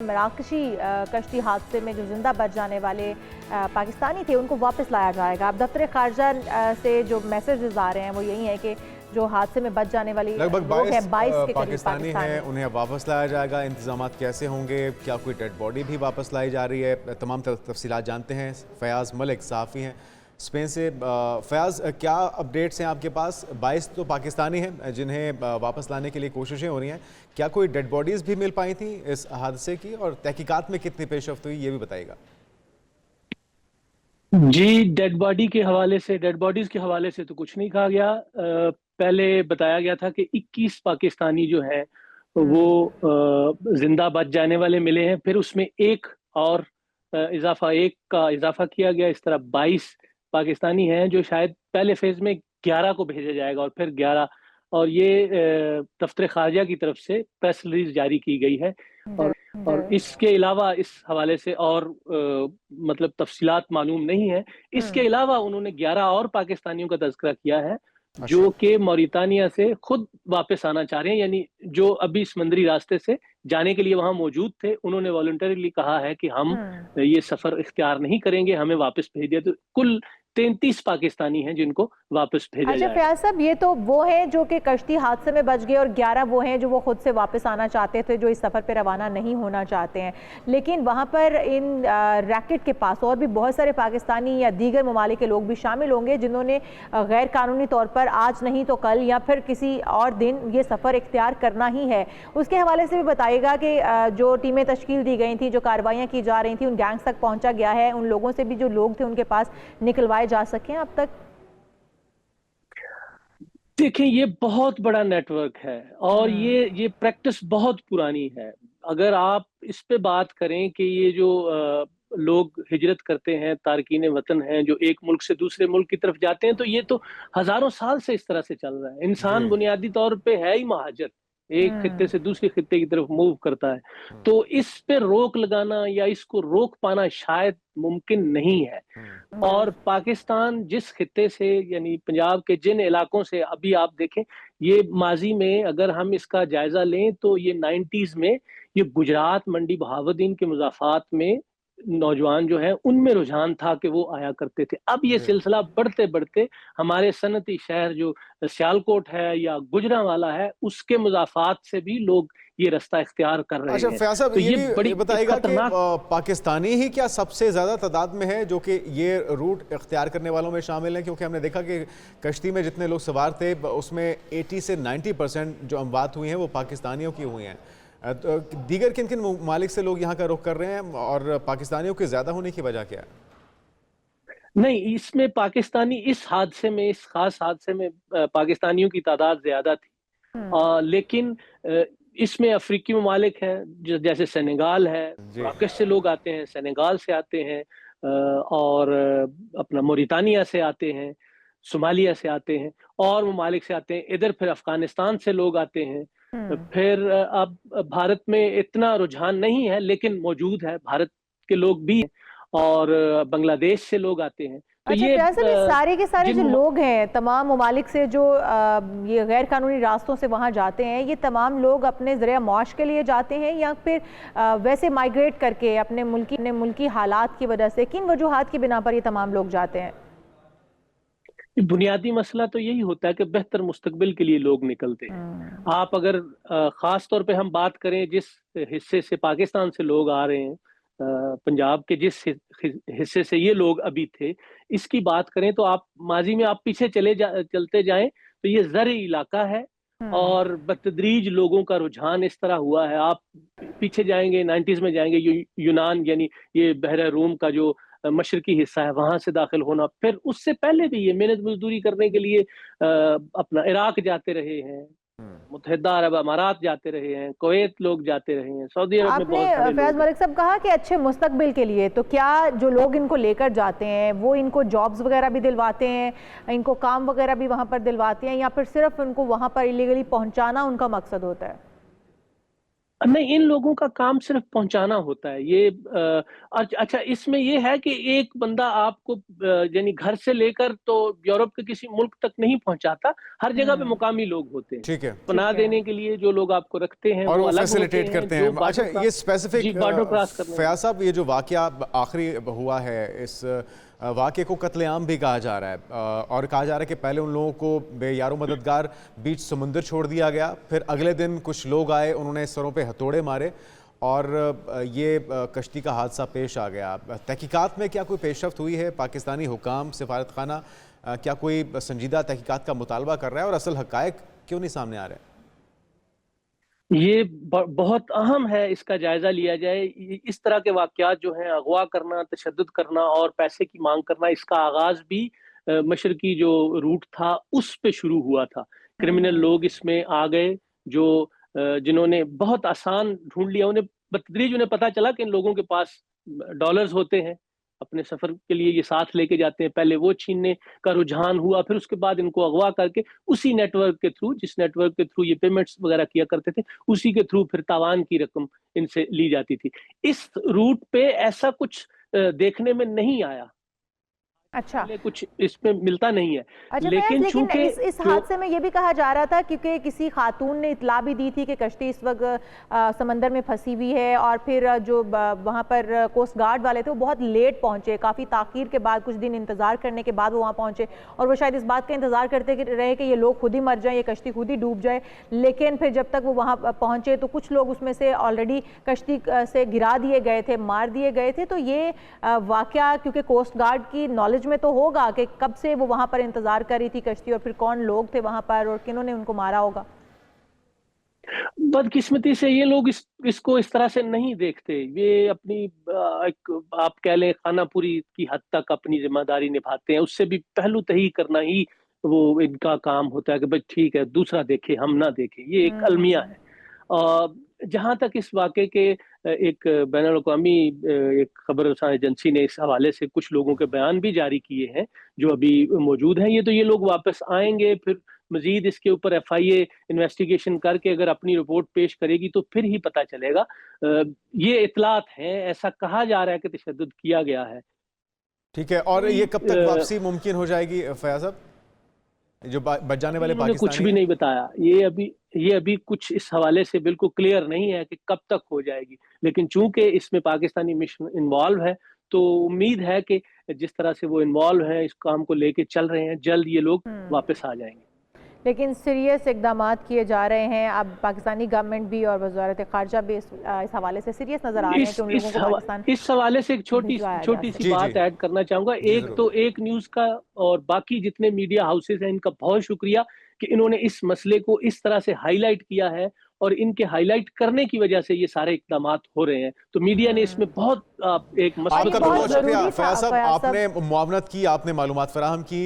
मराकशी कश्ती हादसे में जो जिंदा बच जाने वाले पाकिस्तानी थे उनको वापस लाया जाएगा। अब दफ्तर खारजा से जो मैसेजेस आ रहे हैं वो यही है कि जो हादसे में बच जाने वाली लगभग लोग हैं 22 के पाकिस्तानी हैं, उन्हें वापस लाया जाएगा। इंतजामात कैसे होंगे, क्या कोई डेड बॉडी भी वापस लाई जा रही है, तमाम तफसीलात जानते हैं। फयाज मलिक सहाफ़ी हैं स्पेन से। फयाज, क्या अपडेट्स हैं आपके पास? 22 तो पाकिस्तानी हैं जिन्हें वापस लाने के लिए कोशिशें हो रही हैं। क्या कोई डेड बॉडीज़ भी मिल पाई थी इस हादसे की, और तहकीकात में कितनी पेशरफ्त हुई, ये भी बताइएगा। जी, डेड बॉडीज के हवाले से तो कुछ नहीं कहा गया। पहले बताया गया था कि 21 पाकिस्तानी जो हैं वो जिंदा बच जाने वाले मिले हैं। फिर उसमें एक और एक का इजाफा किया गया। इस तरह 22 पाकिस्तानी हैं जो शायद पहले फेज में 11 को भेजा जाएगा और फिर 11। और ये दफ्तर खारजा की तरफ से प्रेस रिलीज जारी की गई है। और इसके अलावा इस हवाले से और मतलब तफसीलात मालूम नहीं है। इसके अलावा उन्होंने 11 और पाकिस्तानियों का तज़किरा किया है जो कि मौरितानिया से खुद वापस आना चाह रहे हैं, यानी जो अभी समंदरी रास्ते से जाने के लिए वहां मौजूद थे। उन्होंने वॉलंटरीली कहा है कि हम ये सफर इख्तियार नहीं करेंगे, हमें वापस भेज दिया। तो कुल 33 पाकिस्तानी हैं जिनको वापस भेजा जाएगा। फयाज साहब, ये तो वो हैं जो कि कश्ती हादसे में बच गए और 11 वो हैं जो वो खुद से वापस आना चाहते थे, जो इस सफ़र पे रवाना नहीं होना चाहते हैं। लेकिन वहाँ पर इन रैकेट के पास और भी बहुत सारे पाकिस्तानी या दीगर ममालिक के लोग भी शामिल होंगे जिन्होंने गैर कानूनी तौर पर आज नहीं तो कल या फिर किसी और दिन ये सफ़र इख्तियार करना ही है। उसके हवाले से भी बताइएगा कि जो टीमें तश्कील दी गई थी, जो कार्रवाइयाँ की जा रही थी, उन गैंग्स तक पहुँचा गया है? उन लोगों से भी जो लोग थे उनके पास निकलवाए जा सकें अब तक? देखें, ये बहुत बड़ा नेटवर्क है और ये प्रैक्टिस बहुत पुरानी है। अगर आप इस पे बात करें कि ये जो लोग हिजरत करते हैं, तारकीन वतन हैं, जो एक मुल्क से दूसरे मुल्क की तरफ जाते हैं, तो ये तो हजारों साल से इस तरह से चल रहा है। इंसान बुनियादी तौर पे है ही महाजर, एक खित्ते से दूसरे खित्ते की तरफ मूव करता है। तो इस पे रोक लगाना या इसको रोक पाना शायद मुमकिन नहीं है। और पाकिस्तान जिस खित्ते से, यानी पंजाब के जिन इलाकों से, अभी आप देखें, ये माजी में अगर हम इसका जायजा लें तो ये 90s में ये गुजरात, मंडी, बहावुद्दीन के मुज़ाफ़ात में नौजवान जो है उनमें रुझान था कि वो आया करते थे। अब ये सिलसिला बढ़ते बढ़ते हमारे सनती शहर जो सियालकोट है या गुजरांवाला है, उसके मुज़ाफ़ात से भी लोग ये रास्ता इख्तियार कर रहे हैं। अच्छा फयाज साहब, तो ये बड़ी बताइएगा कि पाकिस्तानी ही क्या सबसे ज्यादा तादाद में है जो कि ये रूट इख्तियार करने वालों में शामिल है? क्योंकि हमने देखा कि कश्ती में जितने लोग सवार थे उसमें 80 से 90% जो अमवात हुई हैं वो पाकिस्तानियों की हुई हैं। तो दीगर किन किन ममालिक से लोग यहाँ का रुख कर रहे हैं और पाकिस्तानियों के ज्यादा होने की वजह क्या है? नहीं, इसमें पाकिस्तानी, इस हादसे में, इस खास हादसे में पाकिस्तानियों की तादाद ज्यादा थी। लेकिन इसमें अफ्रीकी ममालिक हैं, जैसे सेनेगाल है, मराकश से लोग आते हैं, सेनेगाल से आते हैं, और अपना मोरितानिया से आते हैं, सोमालिया से आते हैं, और ममालिक से आते हैं। इधर फिर अफगानिस्तान से लोग आते हैं। फिर अब भारत में इतना रुझान नहीं है लेकिन मौजूद है, भारत के लोग भी हैं, और बांग्लादेश से लोग आते हैं। तो अच्छा, ये सारे के सारे जो लोग हैं तमाम ममालिक से जो ये गैर कानूनी रास्तों से वहाँ जाते हैं, ये तमाम लोग अपने ज़रिया माश के लिए जाते हैं या फिर वैसे माइग्रेट करके अपने मुल्की हालात की वजह से, किन वजूहात की बिना पर ये तमाम लोग जाते हैं? बुनियादी मसला तो यही होता है कि बेहतर मुस्तकबिल के लिए लोग निकलते हैं। आप अगर खास तौर पे हम बात करें जिस हिस्से से पाकिस्तान से लोग आ रहे हैं, पंजाब के जिस हिस्से से ये लोग अभी थे, इसकी बात करें तो आप माजी में आप पीछे चलते जाएं तो ये ज़र्ई इलाका है और बतदरीज लोगों का रुझान इस तरह हुआ है। आप पीछे जाएंगे, 90s में जाएंगे, यूनान यानी ये बहरा रूम का जो मशरकी हिस्सा है, वहां से दाखिल होना। फिर उससे पहले भी ये मेहनत मजदूरी करने के लिए अपना इराक जाते रहे हैं, मुत्तहिदा अरब अमारात जाते रहे हैं, कुवैत लोग जाते रहे हैं, सऊदी अरब में बहुत सारे आपने फयाज मलिक साहब कहा कि अच्छे मुस्तकबिल के लिए, तो क्या जो लोग इनको लेकर जाते हैं वो इनको जॉब्स वगैरह भी दिलवाते हैं, इनको काम वगैरह भी वहाँ पर दिलवाते हैं, या फिर सिर्फ उनको वहाँ पर इलीगली पहुँचाना उनका मकसद होता है? نہیں، ان لوگوں کا کام صرف پہنچانا ہوتا ہے. اچھا اس میں یہ ہے کہ ایک بندہ آپ کو یعنی گھر سے لے کر تو یورپ کے کسی ملک تک نہیں پہنچاتا. ہر جگہ پہ مقامی لوگ ہوتے ہیں. ٹھیک ہے، پناہ دینے کے لیے جو لوگ آپ کو رکھتے ہیں اور وہ وہ الگ فیسیلیٹیٹ ہوتے کرتے ہیں. ہیں. اچھا یہ اسپیسیفک بارڈر کراس کرنے فیاض صاحب، یہ جو واقعہ آخری ہوا ہے، اس واقعے کو قتل عام بھی کہا جا رہا ہے، اور کہا جا رہا ہے کہ پہلے ان لوگوں کو بے یار و مددگار بیچ سمندر چھوڑ دیا گیا، پھر اگلے دن کچھ لوگ آئے، انہوں نے سروں پہ ہتھوڑے مارے اور یہ کشتی کا حادثہ پیش آ گیا. تحقیقات میں کیا کوئی پیش رفت ہوئی ہے؟ پاکستانی حکام، سفارت خانہ کیا کوئی سنجیدہ تحقیقات کا مطالبہ کر رہا ہے، اور اصل حقائق کیوں نہیں سامنے آ رہے ہیں؟ یہ بہت اہم ہے اس کا جائزہ لیا جائے. اس طرح کے واقعات جو ہیں، اغوا کرنا، تشدد کرنا اور پیسے کی مانگ کرنا، اس کا آغاز بھی مشرقی جو روٹ تھا اس پہ شروع ہوا تھا. کرمنل لوگ اس میں آ گئے جنہوں نے بہت آسان ڈھونڈ لیا. انہیں بتدریج پتا چلا کہ ان لوگوں کے پاس ڈالرز ہوتے ہیں، اپنے سفر کے لیے یہ ساتھ لے کے جاتے ہیں. پہلے وہ چھیننے کا رجحان ہوا، پھر اس کے بعد ان کو اغوا کر کے اسی نیٹ ورک کے تھرو، جس نیٹ ورک کے تھرو یہ پیمنٹس وغیرہ کیا کرتے تھے، اسی کے تھرو پھر تاوان کی رقم ان سے لی جاتی تھی. اس روٹ پہ ایسا کچھ دیکھنے میں نہیں آیا. اچھا کچھ اس میں ملتا نہیں ہے. اچھا لیکن فیاض، چونکہ اس حادثے میں یہ بھی کہا جا رہا تھا کیونکہ کسی خاتون نے اطلاع بھی دی تھی کہ کشتی اس وقت سمندر میں پھنسی ہوئی ہے، اور پھر جو وہاں پر کوسٹ گارڈ والے تھے وہ بہت لیٹ پہنچے، کافی تاخیر کے بعد، کچھ دن انتظار کرنے کے بعد وہ وہاں پہنچے، اور وہ شاید اس بات کا انتظار کرتے رہے کہ یہ لوگ خود ہی مر جائیں، یہ کشتی خود ہی ڈوب جائے. لیکن پھر جب تک وہ وہاں پہنچے تو کچھ لوگ اس میں سے آلریڈی کشتی سے گرا دیے گئے تھے، مار دیے گئے تھے. تو یہ واقعہ کیونکہ کوسٹ گارڈ کی نالج میں تو ہوگا کہ کب سے وہ وہاں پر انتظار کر رہی تھی کشتی، اور پھر کون لوگ تھے وہاں پر اور کنہوں نے ان کو مارا ہوگا. بدقسمتی سے یہ لوگ اس کو اس طرح سے نہیں دیکھتے. یہ اپنی آپ کہہ لیں خانہ پوری کی حد تک اپنی ذمہ داری نبھاتے ہیں. اس سے بھی پہلو تہی کرنا ہی وہ ان کا کام ہوتا ہے کہ بھائی ٹھیک ہے، دوسرا دیکھے، ہم نہ دیکھیں. یہ ایک المیہ ہے. جہاں تک اس واقعے کے ایک بین الاقوامی ایک خبر رساں ایجنسی نے اس حوالے سے کچھ لوگوں کے بیان بھی جاری کیے ہیں جو ابھی موجود ہیں. یہ لوگ واپس آئیں گے، پھر مزید اس کے اوپر ایف آئی اے انویسٹیگیشن کر کے اگر اپنی رپورٹ پیش کرے گی تو پھر ہی پتہ چلے گا. یہ اطلاعات ہیں، ایسا کہا جا رہا ہے کہ تشدد کیا گیا ہے. ٹھیک ہے، اور یہ کب تک واپسی ممکن ہو جائے گی فیاض صاحب، جو بچ جانے والے انہوں نے کچھ بھی پاکستانی؟ نہیں بتایا. یہ ابھی کچھ اس حوالے سے بالکل کلیئر نہیں ہے کہ کب تک ہو جائے گی. لیکن چونکہ اس میں پاکستانی مشن انوالو ہے تو امید ہے کہ جس طرح سے وہ انوالو ہیں، اس کام کو لے کے چل رہے ہیں، جلد یہ لوگ واپس آ جائیں گے. لیکن سیریس اقدامات کیے جا رہے ہیں. اب پاکستانی گورنمنٹ بھی اور وزارت خارجہ بھی اس حوالے سے سیریس نظر آ رہے ہیں کہ ان لوگوں کو پاکستان اس حوالے سے ایک چھوٹی سی بات ایڈ کرنا چاہوں گا. ایک نیوز کا اور باقی جتنے میڈیا ہاؤسز ہیں ان کا بہت شکریہ کہ انہوں نے اس مسئلے کو اس طرح سے ہائی لائٹ کیا ہے، اور ان کے ہائی لائٹ کرنے کی وجہ سے یہ سارے اقدامات ہو رہے ہیں. تو میڈیا نے اس میں بہت ایک آپ کا بہت شکریہ فیاض صاحب، آپ نے معاونت کی، آپ نے معلومات فراہم کی.